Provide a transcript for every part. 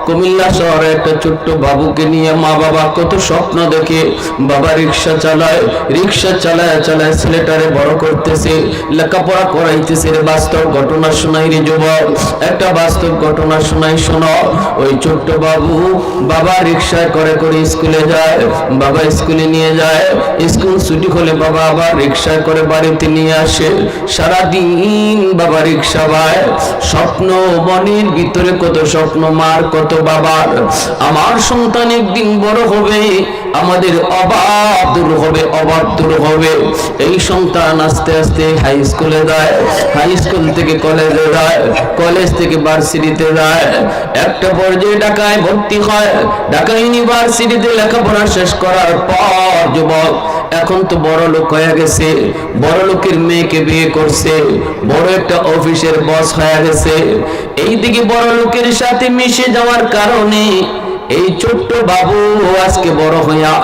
কুমিল্লা শহরে একটা ছোট্ট বাবুকে নিয়ে মা বাবা কত স্বপ্ন দেখে, বাবা রিক্সা চালায়, রিক্সা চালায় চালায় ছেলেটারে বড় করতেছে, লেখাপড়া করাইতেছে। বাস্তব ঘটনা শোনাই রে যুবক, একটা বাস্তব ঘটনা শোনাই, শোনো। ওই ছোট্ট বাবু বাবা রিক্সায় করে করে স্কুলে যায়, বাবা স্কুলে নিয়ে যায়, স্কুল ছুটি হলে বাবা আবার রিক্সায় করে বাড়িতে নিয়ে আসে। সারাদিন বাবা রিক্সা বায়, স্বপ্ন মনের ভিতরে কত স্বপ্ন মার কত বাবার, আমার সন্তান একদিন বড় হবে, আমাদের অভাব দূর হবে, অভাব দূর হবে। এই সন্তান আস্তে আস্তে হাই স্কুলে যায়, হাই স্কুল থেকে কলেজে যায়, কলেজ থেকে ভার্সিটিতে যায়, একটা পর্যায়ে ঢাকায় ভর্তি হয়। ঢাকা ইউনিভার্সিটিতে লেখাপড়া শেষ করার পর যুবক এখন তো বড় লোক হয়ে গেছে, বড় লোকের মেয়েকে বিয়ে করছে, বড় একটা অফিসের বস হয়ে গেছে। এইদিকে বড় লোকের সাথে মিশে যাওয়ার কারণে এই ছোট্ট বাবু আজকে বড় হইয়া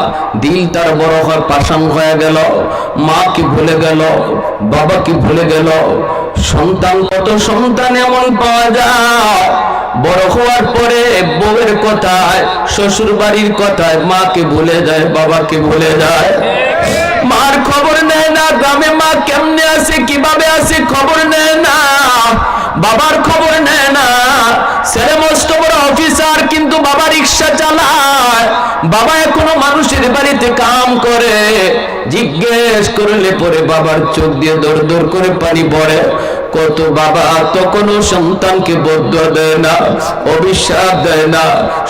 দিল তার বড় হয় পাষাণ হয়ে গেল, মা কি ভুলে গেল, বাবা কি ভুলে গেল। সন্তান কত সন্তান এমন পাওয়া যায় বড় হওয়ার পরে বউয়ের কথায়, শ্বশুর বাড়ির কথায় মাকে ভুলে যায়, বাবাকে ভুলে যায়। মার খবর নেয় না, গ্রামে মা কেমনে আছে কিভাবে আছে খবর নেয় না, বাবার খবর নেয় না। ছেলে মস্ত বড় অফিসার কিন্তু বাবা রিক্সা চালায়, বাবা এখনো মানুষের বাড়িতে কাম করে। জিজ্ঞেস করলে পরে বাবার চোখ দিয়ে দৌড় দৌড় করে পানি পড়ে। কত বাবা তখনও সন্তানকে বদুয়া দেয় না, অভিশাপ দেয় না,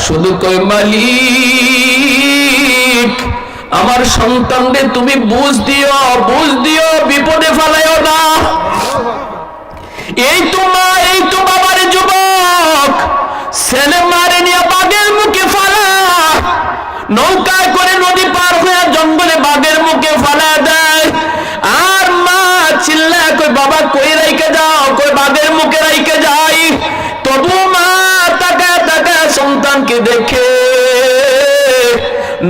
শুধু কই মালিক আমার সন্তানদের তুমি বুঝ দিও, বুঝ দিও, বিপদে ফেলাইও না। এই তো মা, এই তো বাবার যুবক ছেলে মারে নিয়ে বাঘের মুখে ফালা, নৌকায় করে নদী পার হয়ে জঙ্গলে বাঘের মুখে ফালা দেয়। আর মা চিল্লা কই বাবা কই রাইকে যাও, কই বাঘের মুখে রাইকে যাই। তবু মা তাকায় তাকায় সন্তানকে দেখে।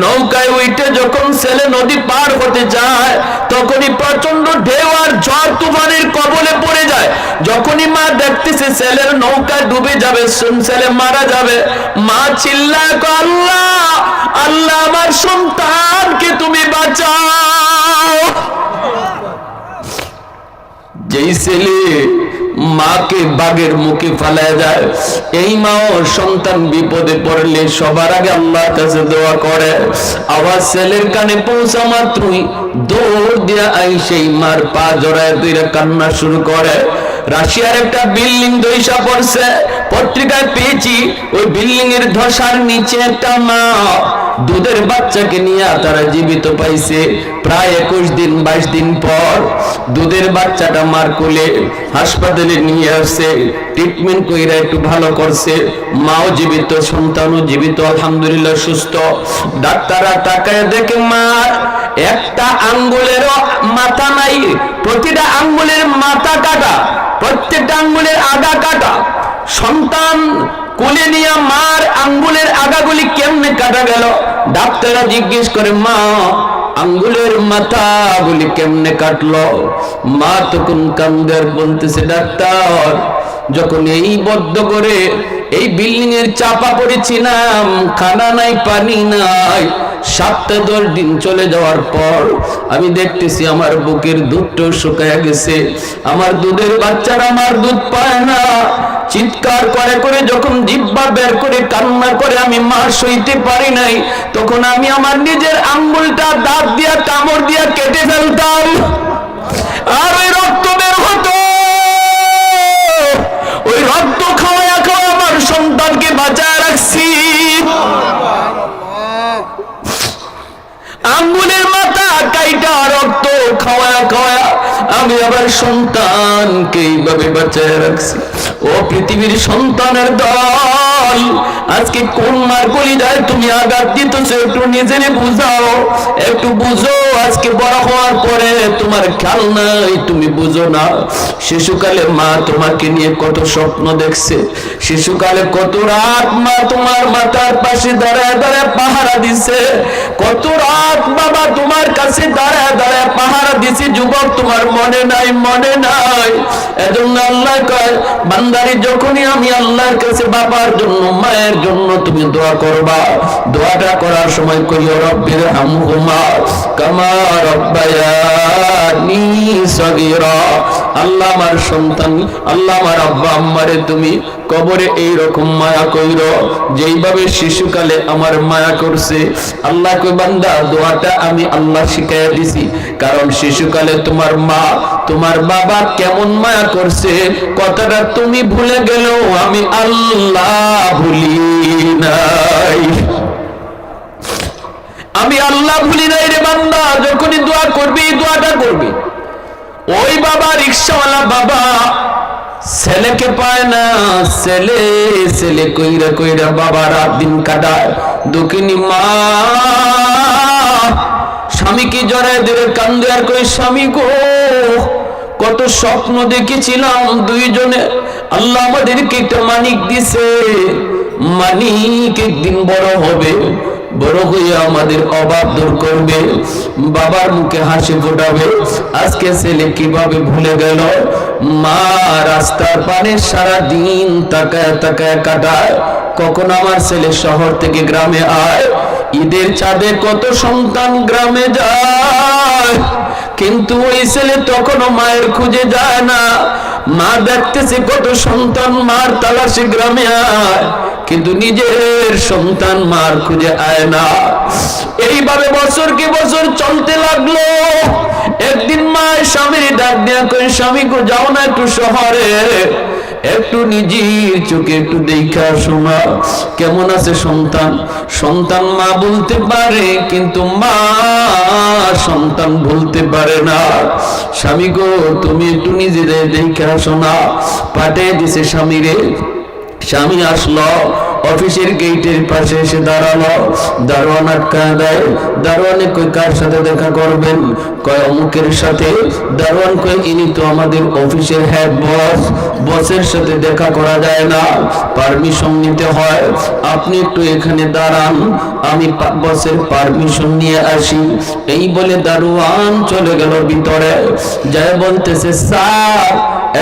নৌকায় উঠে যখন ছেলে নদী পার হতে যায় তখনই প্রচন্ড ঢেউ আর ঝড় তুফানের কবলে পড়ে যায়। যখনই মা দেখতেছে ছেলের নৌকায় ডুবে যাবে, ছেলে মারা যাবে, মা চিল্লায় আল্লাহ আল্লাহ আমার সন্তানকে তুমি বাঁচাও। যেই ছেলে মাকে বাঘের মুখে ফেলায় যায়, এই মাও সন্তান বিপদে পড়লে সবার আগে আল্লাহর কাছে দোয়া করে। আবার ছেলের কানে পৌঁছা মাত্রই দৌড় দিয়া আই সেই মার পা জড়ায় দুইরা কান্না শুরু করে। রাশিয়ার একটা বিল্ডিং ধসা পড়ছে, পত্রিকায় পেয়েছি। ওই বিল্ডিং এর ধসার নিচে একটা মা দুধের বাচ্চাকে নিয়ে তারা জীবিত পাইছে। প্রায় 21 দিন 22 দিন পর দুধের বাচ্চাটা মার কোলে হাসপাতালে নিয়ে আসছে, ট্রিটমেন্ট কইরা একটু ভালো করছে। মাও জীবিত, সন্তানও জীবিত, আলহামদুলিল্লাহ সুস্থ। ডাক্তাররা তাকায় দেখে মার একটা আঙ্গুলেরও মাথা নাই, প্রতিটা আঙ্গুলের মাথা কাটা, প্রত্যেকটা আঙ্গুলের আগা কাটা। সন্তান কোলে নিয়ে মার আঙ্গুলের আগাগুলি কেমনে কাটা গেল? ডাক্তাররা জিজ্ঞেস করে মা আঙ্গুলের মাথাগুলি কেমনে কাটলো? মা তখন কান্দার বলতেছে ডাক্তার যখন এই বদ্ধ করে এই বিল্ডিং এর চাপা পড়েছিলাম, খানা নাই পানি নাই, 7-10 দিন চলে যাওয়ার পর আমি দেখতেছি আমার বুকের দুধটাও শুকায় গেছে, আমার দুধের বাচ্চারা আমার দুধ পায় না। চিৎকার করে করে যখন জিহ্বা বের করে কান্না করে আমি মা সইতে পারি নাই, তখন আমি আমার নিজের আঙ্গুলটা দাঁত দিয়া কামড় দিয়া কেটে ফেলতাম, আর ওই রক্ত বের হতো। ওই রক্ত খাওয়া খাওয়া আমার সন্তানকে বাঁচায় রাখছি। আঙ্গুলের মাথা কাইটা রক্ত খাওয়া খাওয়া আমি আবার সন্তানকে এইভাবে বাঁচায় রাখছি। ও পৃথিবীর সন্তানের দল, আজকে কোন মার কলিজায় তুমি আঘাত দিতেছো একটু নিজেরে বুঝাও, একটু বুঝো। আজকে বড় হওয়ার পরে তোমার খেয়াল নাই, তুমি বুঝো না। শিশুকালে মা তোমাকে নিয়ে কত স্বপ্ন দেখছে, শিশুকালে কত রাত মা তোমার মাথার পাশে দাঁড়ায় দাঁড়ায় পাহারা দিছে, কত রাত বাবা তোমার কাছে দাঁড়ায় দাঁড়ায় পাহারা দিছে। যুবক তোমার মনে নাই, মনে নাই। এজন্য আল্লাহ কয় বান্দারে যখনই আমি আল্লাহর কাছে বাবার জন্য মায়ের জন্য জন্য তুমি দোয়া করবা। দোয়াটা করার সময় কইও রব্বির হামহুমা কামা রব্বায়ানি সগীরা। আল্লাহ আমার সন্তান, আল্লাহ আমার আব্বা আম্মারে তুমি কবরে এই রকম মায়া কইরো যেইভাবে শিশুকালে আমার মায়া করছে। আল্লাহ কই বান্দা দোয়াটা আমি আল্লাহ শিখাইয়া দিছি, কারণ শিশুকালে তোমার মা তোমার বাবা কেমন মায়া করছে কথাটা তুমি ভুলে গেলেও আমি আল্লাহ ভুলি নাই। আমি আল্লাহ ভুলি নাই রে বান্দা। যখনই দোয়া করবি দোয়াটা করবি। ওই বাবা রিকশাওয়ালা বাবা ছেলেকে পায় না, ছেলে ছেলে কইরা কইরা বাবা রাত দিন কাটায়। দুঃখিনী মা স্বামীকে জড়ায় দেবে, কান্দে আর কই স্বামী গো কত স্বপ্ন দেখেছিলাম দুইজনে, আল্লাহ আমাদেরকে একটা মানিক দিছে, মানিক একদিন বড় হবে, বড় হয়ে আমাদের অভাব দূর করবে, বাবার মুখে হাসি ফোটাবে। আজকে ছেলে কিভাবে ভুলে গেল। মা রাস্তার পানে সারা দিন তাকায় তাকায় কাটায়, কখন আমার ছেলে শহর থেকে গ্রামে আয়। ঈদের চাঁদে কত সন্তান গ্রামে যায়, কিন্তু ওই ছেলে তখনও মায়ের খুঁজে যায় না। মা দেখতেছে কত সন্তান মার তালাশে গ্রামে আয়, কিন্তু নিজের সন্তান মার খুঁজে আয় না। এইভাবে বছর কি বছর চলতে লাগলো। একদিন মা স্বামীর ডাক দেয়া কই স্বামী গো যাও না একটু শহরে, একটু নিজের চোখে একটু দেখা শোনা কেমন আছে সন্তান। সন্তান মা বলতে পারে, কিন্তু মা সন্তান বলতে পারে না। স্বামী গো তুমি একটু নিজেদের দেখা শোনা। পাঠিয়ে দিছে স্বামীরে। স্বামী আসলো, অফিসের গেটের পাশে এসে দাঁড়ালো। দারোয়ান আটকা দেয়। দারোয়ানে কই কার সাথে দেখা করবেন? কয় অমুকের সাথে। দারোয়ান কয় ইনি তো আমাদের অফিসের হেড বস, বসের সাথে দেখা করা যায় না, পারমিশন নিতে হয়, আপনি একটু এখানে দাঁড়ান, আমি বসের পারমিশন নিয়ে আসি। এই বলে দারোয়ান চলে গেল ভিতরে। যায় বলতেছে স্যার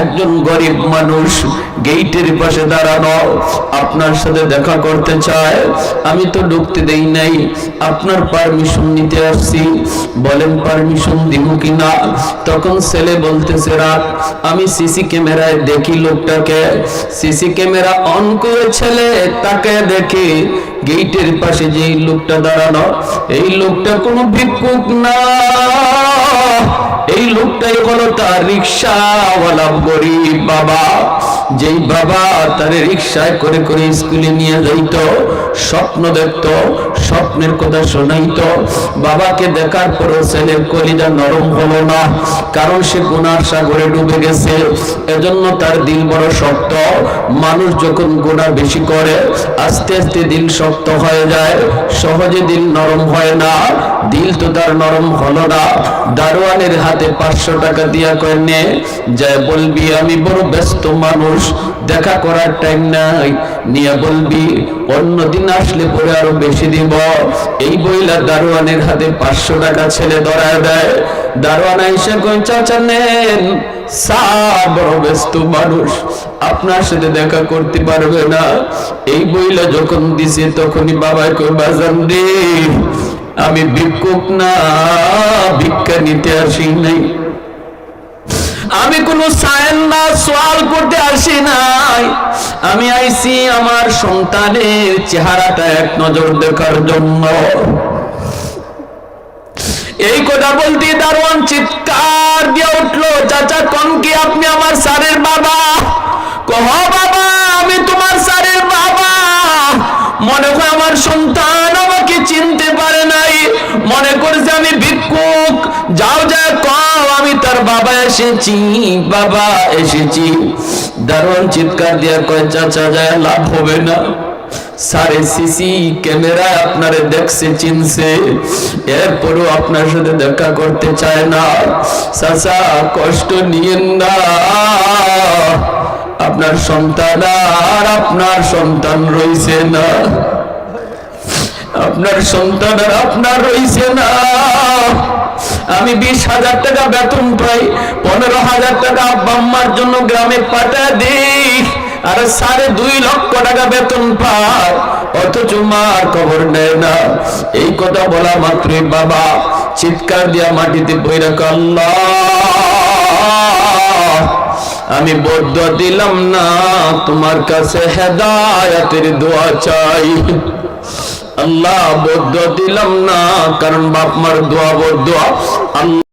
একজন গরিব মানুষ গেটের পাশে দাঁড়ানো, আপনার সাথে দেখা করতে চায়, আমি তো ঢুকতে দেই নাই, আপনার পারমিশন নিতে আসছি, বলেন পারমিশন দিব কিনা। তখন ছেলে বলতেছে রাত আমি সিসি ক্যামেরায় দেখি লোকটাকে। সিসি ক্যামেরা অন করে ছেলে তাকে দেখে গেটের পাশে যে লোকটা দাঁড়ানো, এই লোকটা কোনো ভিক্ষুক না, এই লোকটাই হলো তার রিকশাওয়ালা গরিব বাবা। যেই বাবা তার রিকশায় করে করে স্কুলে নিয়ে যাইত, স্বপ্ন দেখত, স্বপ্নের কথা শোনাইতো। বাবাকে দেখার পরও ছেলের কলিজা নরম হলো না, কারণ সে গুনার সাগরে ডুবে গেছে। এজন্য তার দিল বড় শক্ত। মানুষ যখন গুনাহ বেশি করে আস্তে আস্তে দিল শক্ত হয়ে যায়, সহজে দিল নরম হয় না। দিল তো তার নরম হলো না। দারোয়ানের হাতে 500 টাকা দিয়া কয় নে, যায় বলবি আমি বড় ব্যস্ত মানুষ, দেখা করার টাইম নাই, নিয়ে বলবি অন্যদিন আসলে পরে আরো বেশি দিব। এই বইলা দারোয়ানের হাতে 500 টাকা ছেলে ধরায় দেয়। দারোয়ান আইসা কয় চাচা নেন, স্যার বড় ব্যস্ত মানুষ, আপনার সাথে দেখা করতে পারবে না। এই বইলা যখন দিছে তখনই বাবাই কয় বাজান রে আমি ভিক্ষুক না, ভিক্ষা নিতে আসি নাই, আমি কোনো সায়েন না সওয়াল করতে আসি নাই, আমি আইছি আমার সন্তানের চেহারাটা এক নজর দেখার জন্য। এই কথা বলতে দারোয়ান চিৎকার দিয়ে উঠলো চাচা কোন কি আপনি আমার স্যারের বাবা? কহ বাবা আমি তোমার স্যারের বাবা। মনে হয় আমার সন্তান আমাকে চিনতে পারে নাই, মনে করছে আমি ভিক্ষুক। যাও যা কও আমি তার বাবা এসেছি, বাবা এসেছি। দারোয়ান চিৎকার দিয়া কয় চাচা যায় লাভ হবে না, সারে সিসি ক্যামেরায় আপনারে দেখছে চিনছে, এরপরও আপনার সাথে দেখা করতে চায় না। চাচা কষ্ট নিয়েন না, আপনার সন্তান আর আপনার সন্তান রইছে না, আপনার সন্তান আর আপনার রইছে না। আমি 20,000 টাকা বেতন পাই, 15,000 টাকা আব্বা আম্মার জন্য গ্রামে পাঠা দিই, আর 2.5 লক্ষ টাকা বেতন পায়। অথচ মার খবর নেয় না। এই কথা বলা মাত্রই বাবা চিৎকার দিয়া মাটিতে পড়ে কয়, আল্লাহ, আমি বদদুয়া দিলাম না, তোমার কাছে হেদায়েতের দোয়া চাই। আল্লাহ, বদদুয়া দিলাম না, কারণ বাপ মার দোয়া বদদুয়া আল্লাহ